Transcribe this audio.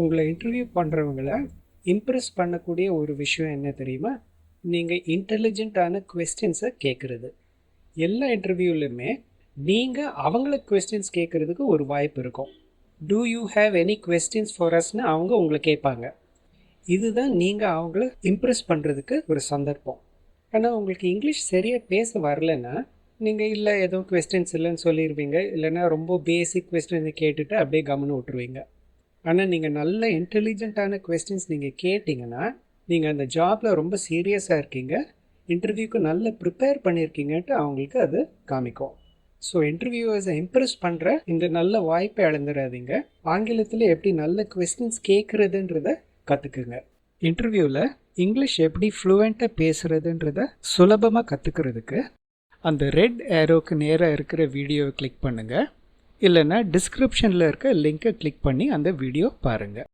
உங்களை interview பண்ணுறவங்கள Impress பண்ணக்கூடிய ஒரு விஷயம் என்ன தெரியுமா? நீங்கள் இன்டெலிஜென்ட்டான கொஸ்டின்ஸை கேட்குறது. எல்லா இன்டர்வியூலையுமே நீங்கள் அவங்கள கொஸ்டின்ஸ் கேட்குறதுக்கு ஒரு வாய்ப்பு இருக்கும். Do you have any questions for அஸ்ன்னு அவங்க உங்களை கேட்பாங்க. இதுதான் நீங்கள் அவங்கள இம்ப்ரெஸ் பண்ணுறதுக்கு ஒரு சந்தர்ப்பம். ஆனால் உங்களுக்கு இங்கிலீஷ் சரியாக பேச வரலன்னா நீங்கள் இல்லை எதுவும் கொஸ்டின்ஸ் இல்லைன்னு சொல்லிடுவீங்க. இல்லைன்னா ரொம்ப பேசிக் கொஸ்டின் கேட்டுட்டு அப்படியே கவனம் விட்டுருவீங்க. ஆனால் நீங்கள் நல்ல இன்டெலிஜென்ட்டான கொஸ்டின்ஸ் நீங்கள் கேட்டிங்கன்னா நீங்கள் அந்த ஜாபில் ரொம்ப சீரியஸாக இருக்கீங்க, இன்டர்வியூக்கு நல்ல ப்ரிப்பேர் பண்ணியிருக்கீங்கன்ட்டு அவங்களுக்கு அது காமிக்கும். ஸோ இன்டர்வியூவர்ஸை இம்ப்ரெஸ் பண்ணுற இந்த நல்ல வாய்ப்பை இழந்துடாதீங்க. ஆங்கிலத்தில் எப்படி நல்ல கொஸ்டின்ஸ் கேட்குறதுன்றத கற்றுக்குங்க. இன்டர்வியூவில் இங்கிலீஷ் எப்படி ஃப்ளூவெண்ட்டாக பேசுகிறதுன்றத சுலபமாக கற்றுக்கிறதுக்கு அந்த ரெட் ஏரோக்கு நேராக இருக்கிற வீடியோவை கிளிக் பண்ணுங்கள். இல்லைன்னா டிஸ்கிரிப்ஷனில் இருக்க லிங்கை கிளிக் பண்ணி அந்த வீடியோ பாருங்கள்.